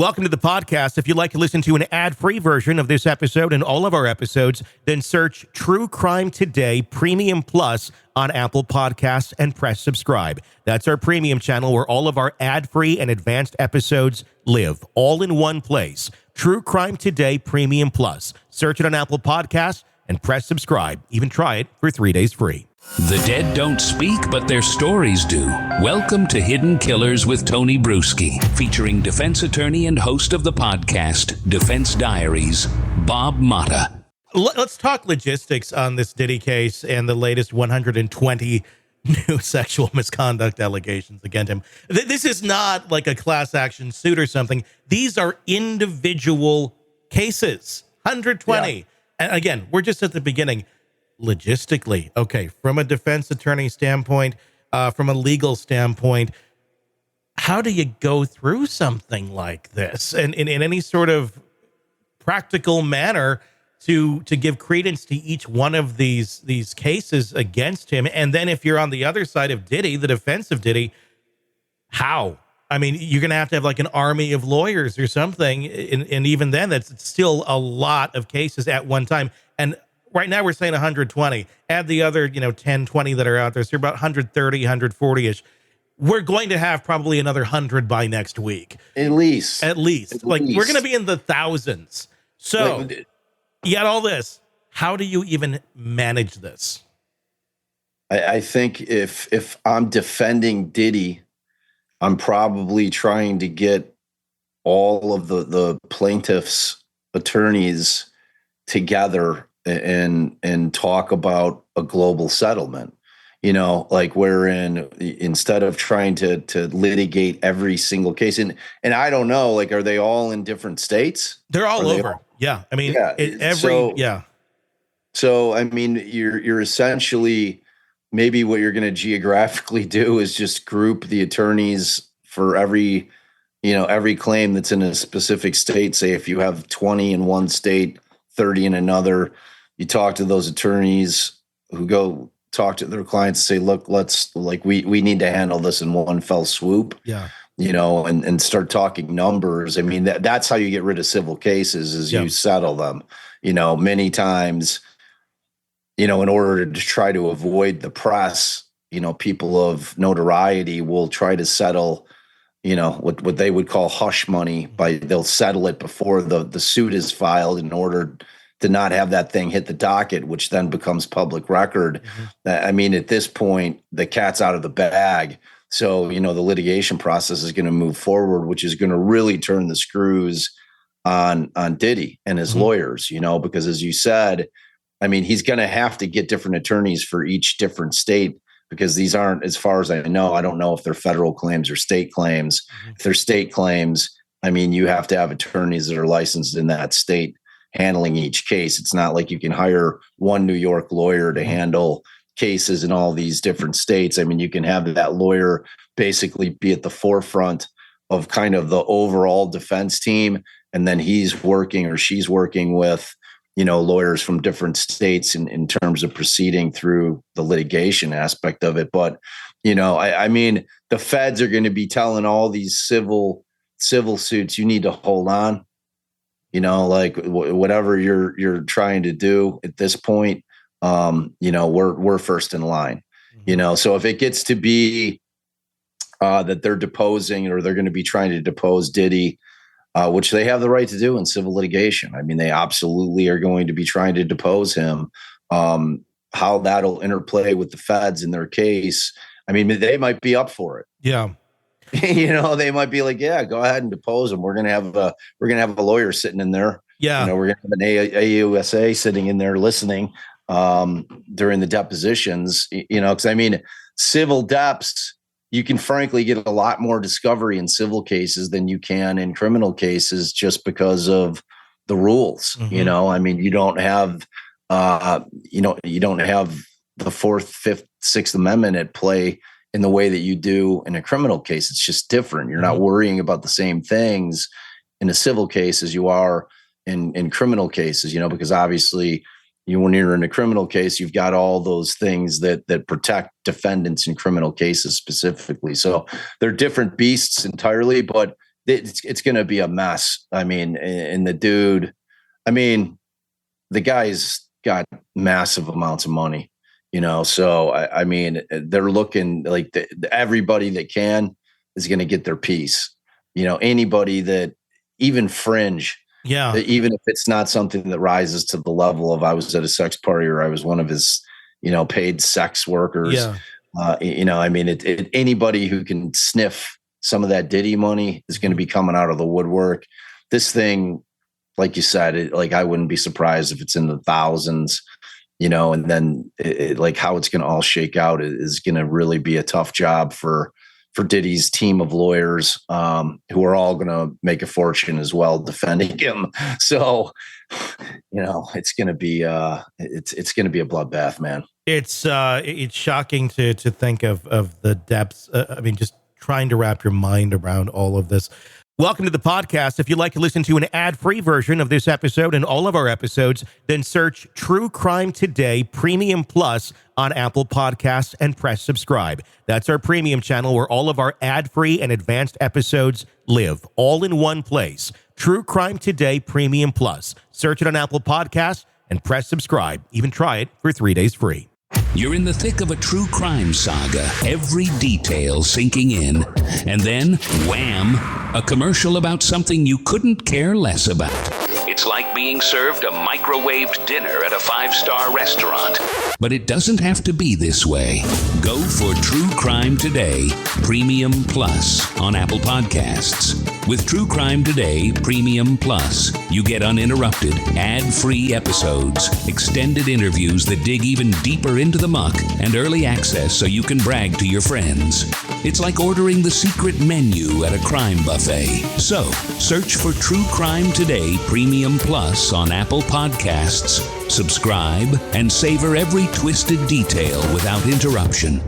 Welcome to the podcast. If you'd like to listen to an ad-free version of this episode and all of our episodes, then search True Crime Today Premium Plus on Apple Podcasts and press subscribe. That's our premium channel where all of our ad-free and advanced episodes live, all in one place. True Crime Today Premium Plus. Search it on Apple Podcasts and press subscribe. Even try it for 3 days free. The dead don't speak, but their stories do. Welcome to Hidden Killers with Tony Bruschi, featuring defense attorney and host of the podcast, Defense Diaries, Bob Motta. Let's talk logistics on this Diddy case and the latest 120 new sexual misconduct allegations against him. This is not like a class action suit or something. These are individual cases, 120. Yeah. And again, we're just at the beginning. Logistically, okay, from a defense attorney standpoint, from a legal standpoint, how do you go through something like this and in any sort of practical manner to give credence to each one of these cases against him? And then if you're on the other side of Diddy, the defense of Diddy, how? I mean, you're going to have like an army of lawyers or something. And even then, that's still a lot of cases at one time. And right now we're saying 120. Add the other, 10, 20 that are out there. So you're about 130, 140-ish. We're going to have probably another 100 by next week. At least. We're going to be in the thousands. So you got all this. How do you even manage this? I think if I'm defending Diddy, I'm probably trying to get all of the plaintiffs' attorneys together and talk about a global settlement, like wherein instead of trying to litigate every single case, and I don't know, like, are they all in different states? They're all over. Yeah. I mean, So, I mean, you're essentially, maybe what you're going to geographically do is just group the attorneys for every claim that's in a specific state. Say if you have 20 in one state, 30 in another, you talk to those attorneys who go talk to their clients and say, look, we need to handle this in one fell swoop. Yeah. And start talking numbers. I mean, that's how you get rid of civil cases is you settle them, many times, in order to try to avoid the press, people of notoriety will try to settle, what they would call hush money they'll settle it before the suit is filed in order to not have that thing hit the docket, which then becomes public record. Mm-hmm. I mean, at this point, the cat's out of the bag. So, the litigation process is going to move forward, which is going to really turn the screws on Diddy and his lawyers, because as you said, I mean, he's going to have to get different attorneys for each different state because these aren't, as far as I don't know if they're federal claims or state claims. Mm-hmm. If they're state claims, I mean, you have to have attorneys that are licensed in that state handling each case. It's not like you can hire one New York lawyer to handle cases in all these different states. I mean, you can have that lawyer basically be at the forefront of kind of the overall defense team. And then he's working or she's working with, lawyers from different states in terms of proceeding through the litigation aspect of it. But, I mean, the feds are going to be telling all these civil suits, you need to hold on. Like whatever you're trying to do at this point, we're first in line, so if it gets to be that they're deposing or they're going to be trying to depose Diddy, which they have the right to do in civil litigation. I mean, they absolutely are going to be trying to depose him. How that'll interplay with the feds in their case. I mean, they might be up for it. Yeah. They might be like, yeah, go ahead and depose him. We're going to have a lawyer sitting in there. Yeah. We're going to have an AUSA sitting in there listening during the depositions, because I mean, civil deps, you can frankly get a lot more discovery in civil cases than you can in criminal cases just because of the rules. Mm-hmm. I mean, you don't have, you don't have the Fourth, Fifth, Sixth Amendment at play in the way that you do in a criminal case. It's just different. You're not worrying about the same things in a civil case as you are in criminal cases, because obviously when you're in a criminal case, you've got all those things that protect defendants in criminal cases specifically. So they're different beasts entirely, but it's going to be a mess. I mean, and the dude, I mean, the guy's got massive amounts of money, so I mean, they're looking like everybody that can is going to get their piece. Anybody that even fringe, even if it's not something that rises to the level of I was at a sex party or I was one of his, paid sex workers. I mean, anybody who can sniff some of that Diddy money is going to be coming out of the woodwork. This thing, like you said, I wouldn't be surprised if it's in the thousands, and then like how it's going to all shake out is going to really be a tough job for Diddy's team of lawyers, who are all going to make a fortune as well defending him. So, it's going to be it's going to be a bloodbath, man. It's shocking to think of the depths. I mean, just trying to wrap your mind around all of this. Welcome to the podcast. If you'd like to listen to an ad-free version of this episode and all of our episodes, then search True Crime Today Premium Plus on Apple Podcasts and press subscribe. That's our premium channel where all of our ad-free and advanced episodes live, all in one place. True Crime Today Premium Plus. Search it on Apple Podcasts and press subscribe. Even try it for 3 days free. You're in the thick of a true crime saga, every detail sinking in, and then, wham, a commercial about something you couldn't care less about. It's like being served a microwaved dinner at a 5-star restaurant. But it doesn't have to be this way. Go for True Crime Today Premium Plus on Apple Podcasts. With True Crime Today Premium Plus, you get uninterrupted, ad-free episodes, extended interviews that dig even deeper into the muck, and early access so you can brag to your friends. It's like ordering the secret menu at a crime buffet. So, search for True Crime Today Premium Plus on Apple Podcasts, subscribe, and savor every twisted detail without interruption.